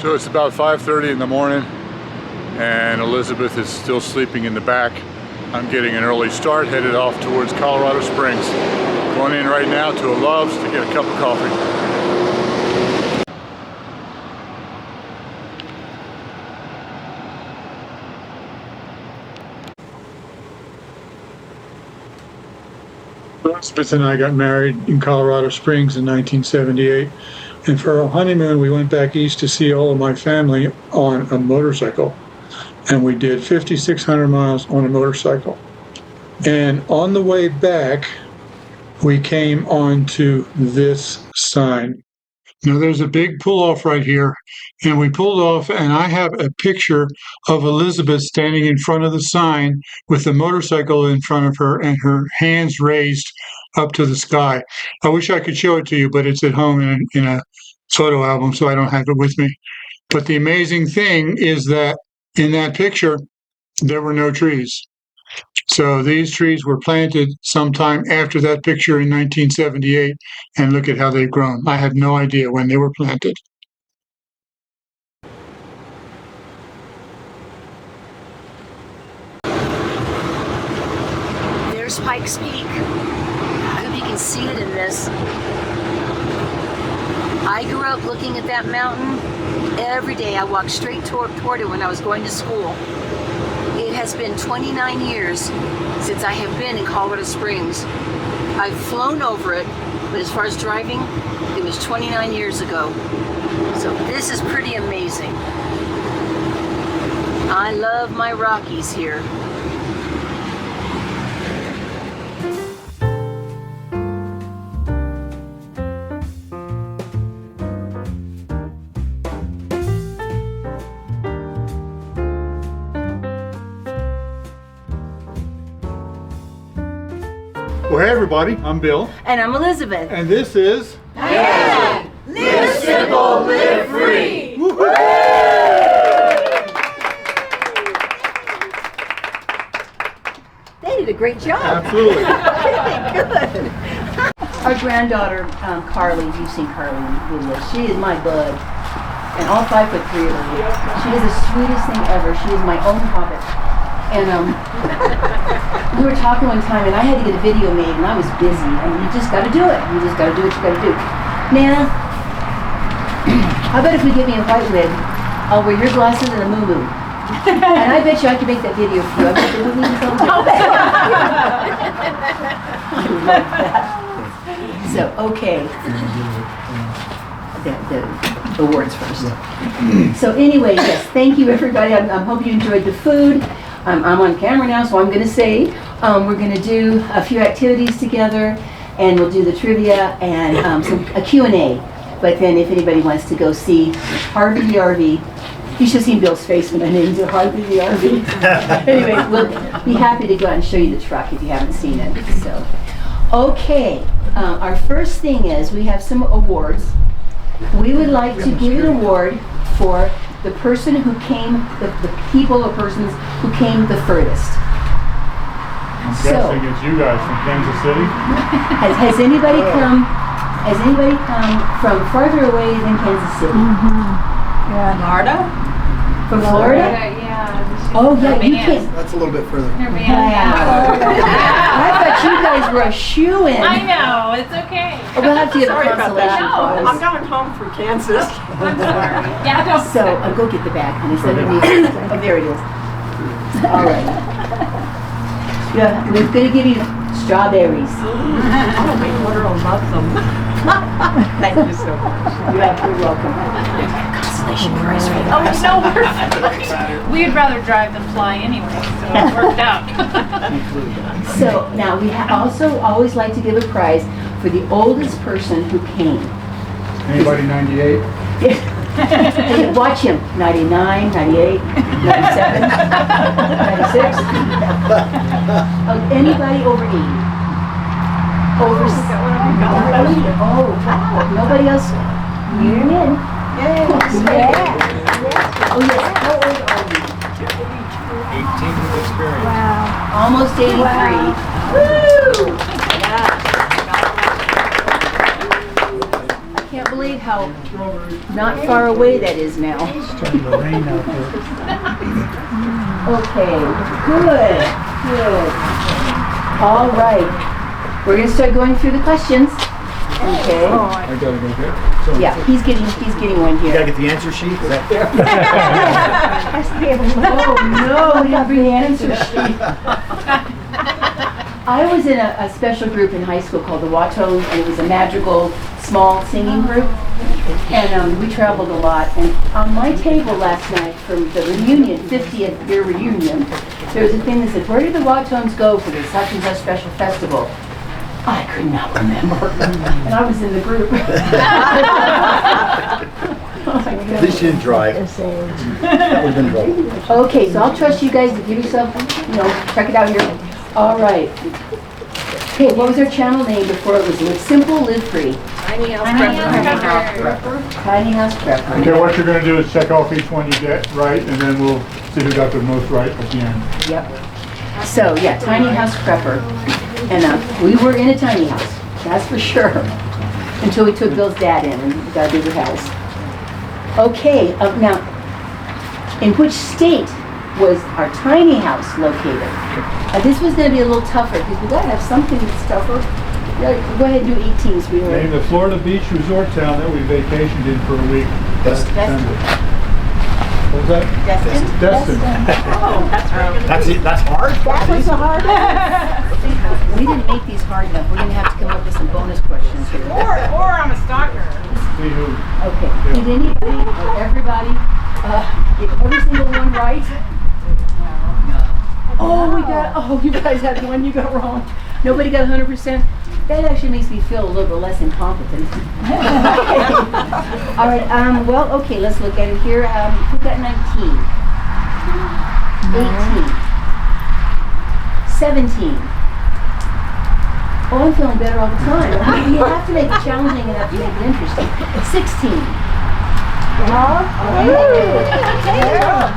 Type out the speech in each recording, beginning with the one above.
So it's about 5:30 in the morning and Elizabeth is still sleeping in the back. I'm getting an early start, headed off towards Colorado Springs. Going in right now to a Love's to get a cup of coffee. Elizabeth and I got married in Colorado Springs in 1978. And for our honeymoon, we went back east to see all of my family on a motorcycle. And we did 5,600 miles on a motorcycle. And on the way back, we came onto this sign. Now there's a big pull-off right here, and we pulled off, and I have a picture of Elizabeth standing in front of the sign with the motorcycle in front of her and her hands raised up to the sky. I wish I could show it to you, but it's at home in a photo album, so I don't have it with me. But the amazing thing is that in that picture, there were no trees. So these trees were planted sometime after that picture in 1978, and look at how they've grown. I had no idea when they were planted. There's Pikes Peak. I hope you can see it in this. I grew up looking at that mountain every day. I walked straight toward it when I was going to school. It has been 29 years since I have been in Colorado Springs. I've flown over it, but as far as driving, it was 29 years ago. So this is pretty amazing. I love my Rockies here. Well, hey everybody, I'm Bill. And I'm Elizabeth. And this is... Yeah! Live simple, live free! They did a great job. Absolutely. Good. Our granddaughter, Carly, you've seen Carly in the video. She is my bud. And all 5'3" of her. She is the sweetest thing ever. She is my own hobbit. And we were talking one time, and I had to get a video made, and I was busy. And you just got to do it. You just got to do what you got to do. Nana, how about if we give me a white wig? I'll wear your glasses and a moo-moo. And I bet you I can make that video for you. I bet the moo-moo is all I love that. So, okay. The awards first. So anyway, yes, thank you everybody. I hope you enjoyed the food. I'm on camera now, so I'm going to say we're going to do a few activities together, and we'll do the trivia and a Q&A. But then if anybody wants to go see Harvey the RV, you should have seen Bill's face when I named it Harvey the RV. Anyway, we'll be happy to go out and show you the truck if you haven't seen it. So, okay, our first thing is we have some awards. We would like to give an award for the person who came, the people or persons who came the furthest. I'm guessing it's you guys from Kansas City. Has anybody come from farther away than Kansas City? Yeah. Florida? From Florida? Yeah. Oh yeah, you came. That's a little bit further. I thought you guys were a shoo-in. I know, it's okay. We'll have to give a Sorry about that. consolation I'm prize. coming home from Kansas. I'm sorry. Yeah, don't. So, go get the bag, honey. So oh, there it is. All right. Yeah, we're going to give you strawberries. Oh, my daughter will love them. Thank you so much. You're welcome. Consolation prize for the Oh, no, we'd rather drive than fly anyway, so it worked out. So, now we also always like to give a prize for the oldest person who came. Anybody 98? Watch him. 99, 98, 97, 96. Anybody over 80? Over 80? Oh, wow. Nobody else? You're in. Yeah. Oh, yes. How old are you? 18 with experience. Wow. Almost 83. Wow. Woo! I can't believe how not far away that is now. Starting to rain out there. Okay, good, good. All right, we're gonna start going through the questions. Okay. I gotta go get. So Yeah, he's getting one You gotta here. get the answer sheet? Is that Oh no, we didn't bring the answer sheet. I was in a special group in high school called the Watones, and it was a madrigal small singing group. And we traveled a lot. And on my table last night from the reunion, 50th year reunion, there was a thing that said, "Where did the Watones go for the such and such special festival?" I could not remember. And I was in the group. At least you didn't drive. That would've been dry. Okay, so I'll trust you guys to give yourself, check it out here. All right. Okay, what was our channel name before it was Live Simple, Live Free? Tiny house prepper. Tiny House Prepper. Okay, what you're gonna do is check off each one you get right, and then we'll see who got the most right at the end. Yep. So, yeah, Tiny House Prepper. And we were in a tiny house, that's for sure. Until we took Bill's dad in and got a bigger house. Okay, now, in which state was our tiny house located? This was going to be a little tougher because we got to have something that's tougher. Yeah, go ahead and do 18, sweetheart. Name the Florida beach resort town that we vacationed in for a week. Destin. What was that? Destin? Destin. That's it, that's hard? That was a hard one. We didn't make these hard enough. We're going to have to come up with some bonus questions here. Or I'm a stalker. See who. Okay. Did anybody or everybody get every single one right? Oh, you guys had the one you got wrong. Nobody got 100%. That actually makes me feel a little bit less incompetent. All right, well, okay, let's look at it here. Who got 19? 18. 17. Oh, I'm feeling better all the time. You have to make it challenging and have to make it interesting. 16.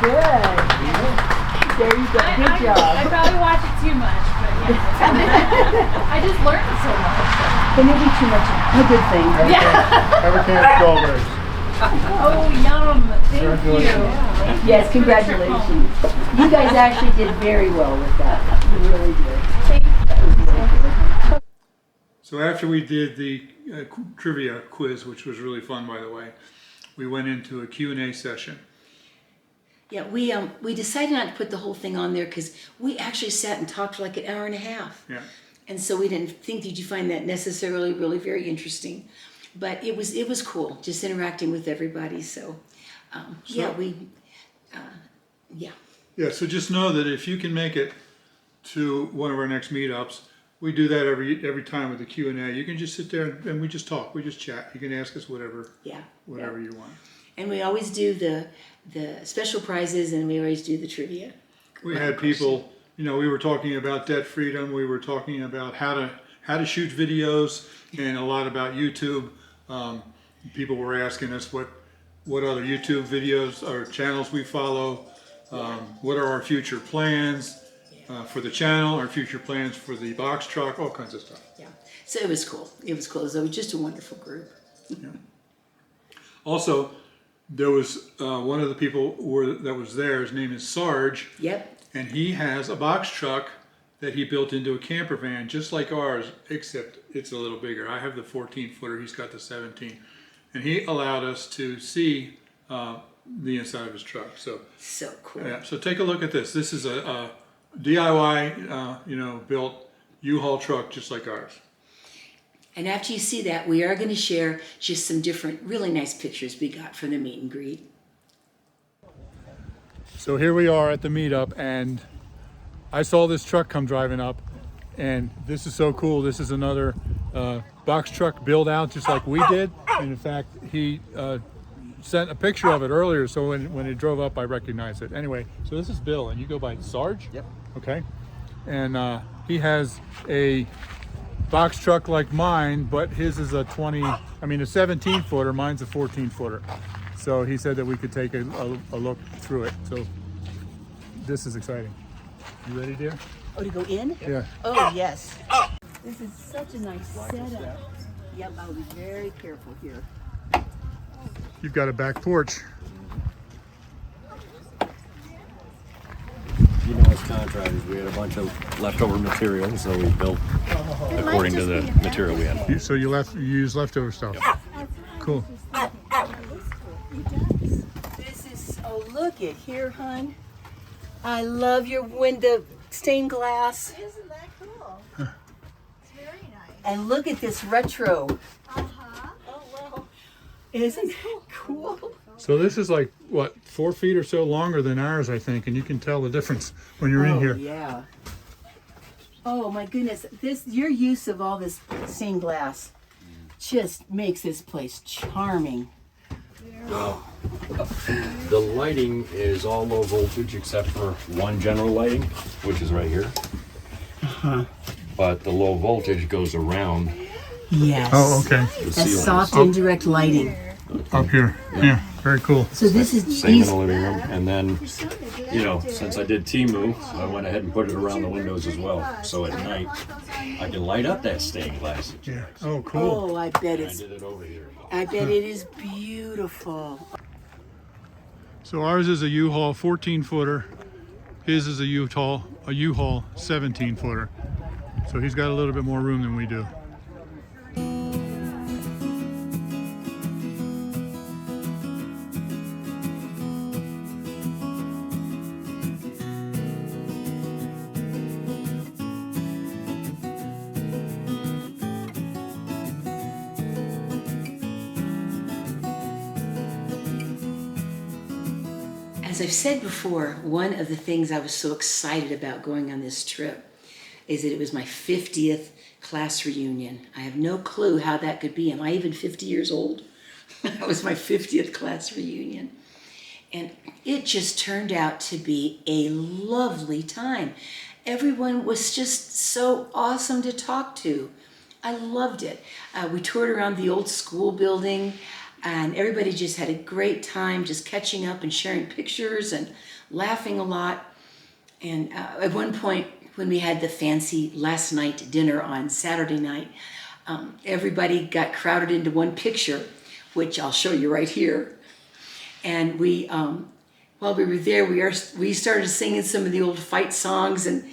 Good. There you go. Good job. I probably watch it too much, but yeah. I just learned so much. It may be too much a good thing. Have a can of strawberries. Oh, yum. Thank you. Congratulations. Yes, congratulations. You guys actually did very well with that. You really did. So after we did the trivia quiz, which was really fun, by the way, we went into a Q&A session. Yeah, we decided not to put the whole thing on there because we actually sat and talked for like an hour and a half. Yeah. And so we didn't think that you find that necessarily really very interesting. But it was cool, just interacting with everybody. So, yeah. Yeah, so just know that if you can make it to one of our next meetups, we do that every time with the Q&A. You can just sit there and we just talk, we just chat. You can ask us whatever you want. And we always do the special prizes, and we always do the trivia. We had people, we were talking about debt freedom. We were talking about how to shoot videos, and a lot about YouTube. People were asking us what other YouTube videos or channels we follow. What are our future plans for the channel, our future plans for the box truck, all kinds of stuff. Yeah, so it was cool. It was just a wonderful group. Yeah. Also, there was one of the people that was there. His name is Sarge. Yep. And he has a box truck that he built into a camper van, just like ours, except it's a little bigger. I have the 14-footer. He's got the 17. And he allowed us to see the inside of his truck. So cool. Yeah. So take a look at this. This is a DIY, built U-Haul truck, just like ours. And after you see that, we are going to share just some different really nice pictures we got from the meet and greet. So here we are at the meetup, and I saw this truck come driving up, and this is so cool. This is another box truck build out just like we did. And in fact, he sent a picture of it earlier, so when it drove up, I recognized it. Anyway, so this is Bill, and you go by Sarge? Yep. Okay. And he has a box truck like mine, but his is a 17-footer, mine's a 14-footer. So he said that we could take a look through it. So this is exciting. You ready, dear? Oh, to go in? Yeah. Oh, yes. This is such a nice setup. Yep, I'll be very careful here. You've got a back porch. You know, as contractors, we had a bunch of leftover material, so we built according to the material we had. So you use leftover stuff. Cool. This is, oh, look it here, hon. I love your window stained glass. Isn't that cool? It's very nice. And look at this retro. Uh-huh. Oh, wow. Isn't it cool? So this is like, what, 4 feet or so longer than ours, I think, and you can tell the difference when you're in here. Yeah. Oh my goodness, your use of all this stained glass just makes this place charming. The lighting is all low voltage except for one general lighting, which is right here. But the low voltage goes around Yes. Oh, okay. the That's ceiling. soft indirect lighting. Up here. Yeah, very cool. So this is Same in these. the living room. And then, you know, since I did Timu, I went ahead and put it around the windows as well. So at night, I can light up that stained glass. Yeah. Oh, cool. Oh, I bet I it's. did it over here. I bet it is beautiful. So ours is a U-Haul 14-footer. His is a U-Haul 17-footer. So he's got a little bit more room than we do. As I've said before, one of the things I was so excited about going on this trip is that it was my 50th class reunion. I have no clue how that could be. Am I even 50 years old? That was my 50th class reunion. And it just turned out to be a lovely time. Everyone was just so awesome to talk to. I loved it. We toured around the old school building, and everybody just had a great time just catching up and sharing pictures and laughing a lot. And at one point, when we had the fancy last night dinner on Saturday night, everybody got crowded into one picture, which I'll show you right here. And we, while we were there, we started singing some of the old fight songs, and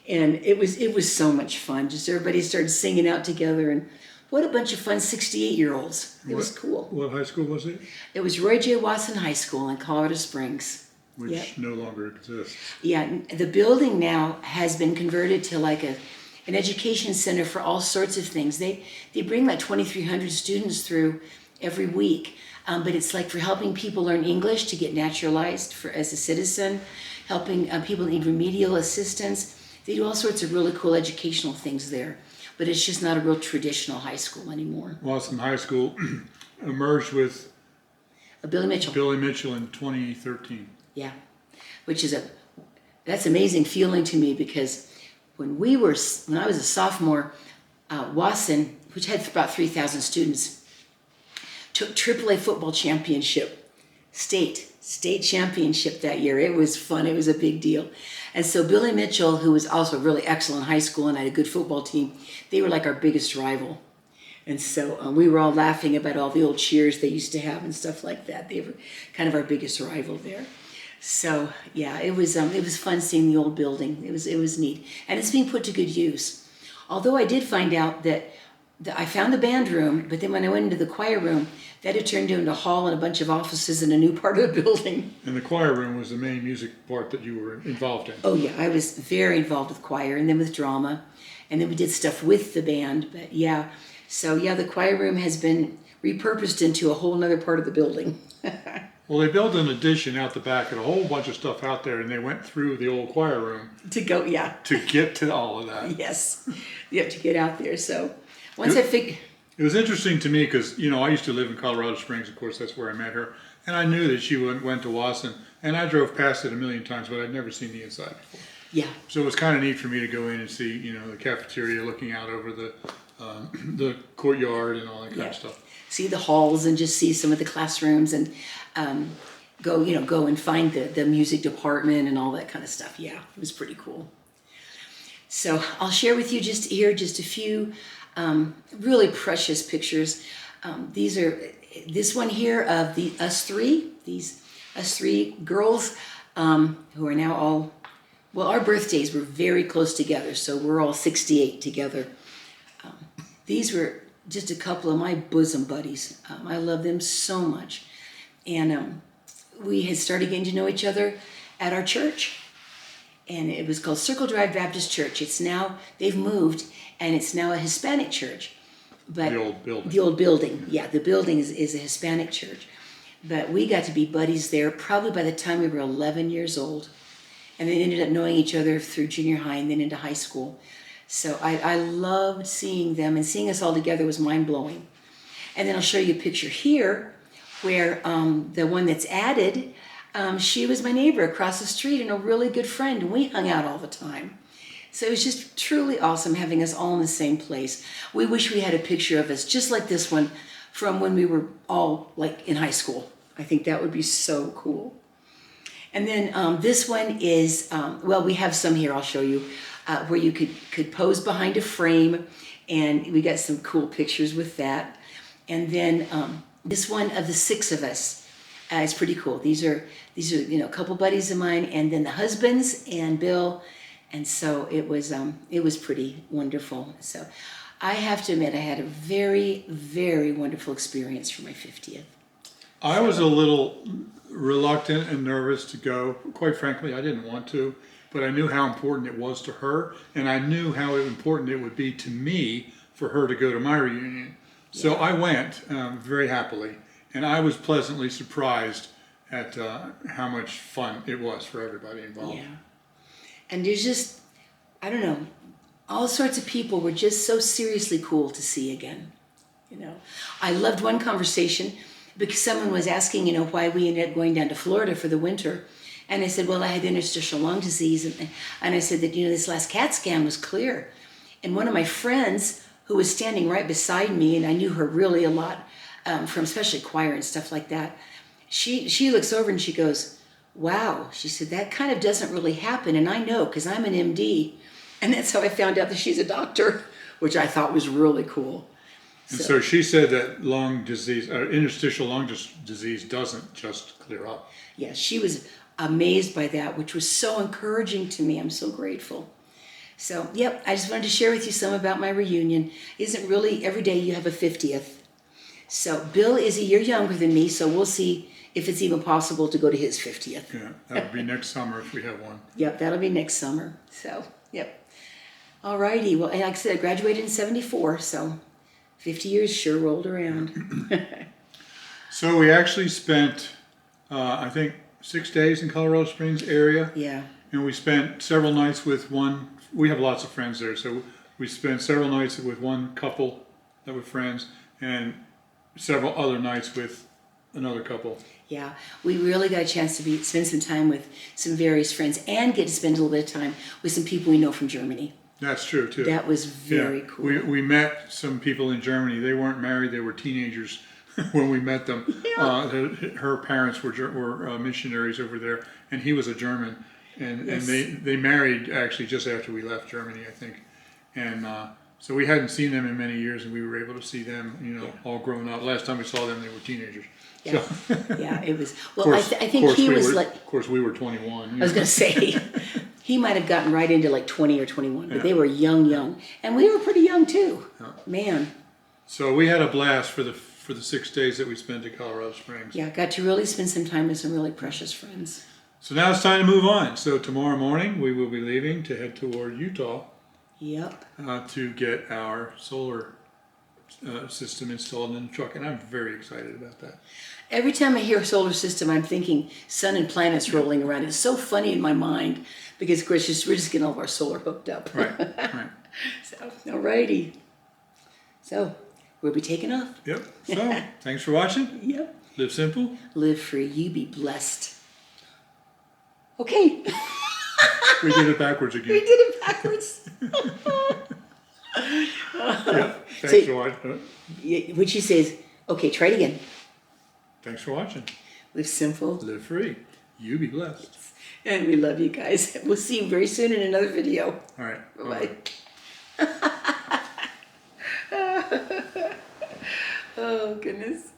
it was so much fun. Just everybody started singing out together, and what a bunch of fun 68-year-olds. It was cool. What high school was it? It was Roy J. Watson High School in Colorado Springs. Which Yep. no longer exists. Yeah, the building now has been converted to like an education center for all sorts of things. They bring like 2,300 students through every week, but it's like for helping people learn English to get naturalized as a citizen, helping people need remedial assistance. They do all sorts of really cool educational things there, but it's just not a real traditional high school anymore. Watson High School emerged with Billy Mitchell. Billy Mitchell in 2013. Yeah, which is that's amazing feeling to me, because when I was a sophomore, Wasson, which had about 3,000 students, took AAA football championship, state championship that year. It was fun. It was a big deal. And so Billy Mitchell, who was also really excellent in high school and had a good football team, they were like our biggest rival. And so we were all laughing about all the old cheers they used to have and stuff like that. They were kind of our biggest rival there. So yeah, it was fun seeing the old building. It was neat, and it's being put to good use. Although I did find out that I found the band room, but then when I went into the choir room, that had turned into a hall and a bunch of offices in a new part of the building. And the choir room was the main music part that you were involved in. Oh yeah, I was very involved with choir, and then with drama, and then we did stuff with the band. But yeah, so yeah, the choir room has been repurposed into a whole other part of the building. Well, they built an addition out the back and a whole bunch of stuff out there, and they went through the old choir room To go, yeah, to get to all of that. yes, you have to get out there. So once I figured. It was interesting to me because, you know, I used to live in Colorado Springs. Of course, that's where I met her. And I knew that she went to Wasson. And I drove past it a million times, but I'd never seen the inside before. Yeah, So it was kind of neat for me to go in and see, you know, the cafeteria looking out over the courtyard and all that kind of stuff. see the halls and just see some of the classrooms and go and find the music department and all that kind of stuff. Yeah, it was pretty cool. So I'll share with you just a few really precious pictures. These are this one here of us three girls, who are now all, well, our birthdays were very close together, so we're all 68 together. These were just a couple of my bosom buddies. I love them so much. And we had started getting to know each other at our church. And it was called Circle Drive Baptist Church. It's now, they've moved, and it's now a Hispanic church. But The old building. The old building, yeah. The building is a Hispanic church. But we got to be buddies there probably by the time we were 11 years old. And then ended up knowing each other through junior high and then into high school. So I loved seeing them, and seeing us all together was mind-blowing. And then I'll show you a picture here where the one that's added, she was my neighbor across the street and a really good friend, and we hung out all the time. So it was just truly awesome having us all in the same place. We wish we had a picture of us just like this one from when we were all like in high school. I think that would be so cool. And then this one is, well, we have some here, I'll show you, where you could pose behind a frame, and we got some cool pictures with that. And then this one of the six of us is pretty cool. These are a couple buddies of mine, and then the husbands and Bill, and so it was pretty wonderful. So I have to admit, I had a very, very wonderful experience for my 50th. I was a little reluctant and nervous to go. Quite frankly, I didn't want to, but I knew how important it was to her, and I knew how important it would be to me for her to go to my reunion. So I went very happily, and I was pleasantly surprised at how much fun it was for everybody involved. Yeah. And there's just, I don't know, all sorts of people were just so seriously cool to see again. You know, I loved one conversation because someone was asking, why we ended up going down to Florida for the winter. And I said, well, I had interstitial lung disease. And I said that, this last CAT scan was clear. And one of my friends who was standing right beside me, and I knew her really a lot from especially choir and stuff like that, she looks over and she goes, wow, she said, that kind of doesn't really happen. And I know, because I'm an MD. And that's how I found out that she's a doctor, which I thought was really cool. And so she said that lung disease, interstitial lung disease doesn't just clear up. Yeah, she was amazed by that, which was so encouraging to me. I'm so grateful. So, yep, I just wanted to share with you some about my reunion. Isn't really every day you have a 50th. So Bill is a year younger than me, so we'll see if it's even possible to go to his 50th. Yeah, that would be next summer if we have one. Yep, that'll be next summer. So, yep. All righty. Well, and like I said, I graduated in 74, so 50 years sure rolled around. So we actually spent, I think, 6 days in Colorado Springs area. Yeah. And we spent several nights with we have lots of friends there, so we spent several nights with one couple that were friends, and several other nights with another couple. Yeah, we really got a chance to spend some time with some various friends and get to spend a little bit of time with some people we know from Germany. That's true, too. That was very cool. We met some people in Germany. They weren't married. They were teenagers when we met them. Yeah. Her parents were missionaries over there, and he was a German. And Yes. they married, actually, just after we left Germany, I think. And so we hadn't seen them in many years, and we were able to see them, all grown up. Last time we saw them, they were teenagers. Yeah, So, yeah, it was. Well, I think he was Of course, we were 21. I was going to say, he might have gotten right into like 20 or 21, but they were young. And we were pretty young, too. Yeah. Man. So we had a blast for the 6 days that we spent in Colorado Springs. Yeah, got to really spend some time with some really precious friends. So now it's time to move on. So tomorrow morning, we will be leaving to head toward Utah. Yep. To get our solar system installed in the truck, and I'm very excited about that. Every time I hear solar system, I'm thinking sun and planets rolling around. It's so funny in my mind because, of course, we're just getting all of our solar hooked up. Right. So, alrighty. So, we'll be taking off. Yep. So, thanks for watching. Yep. Live simple. Live free. You be blessed. Okay. We did it backwards again. We did it backwards. Yep. Thanks for watching. What she says, okay, try it again. Thanks for watching. Live simple. Live free. You be blessed. And we love you guys. We'll see you very soon in another video. All right. Bye-bye. Oh, goodness.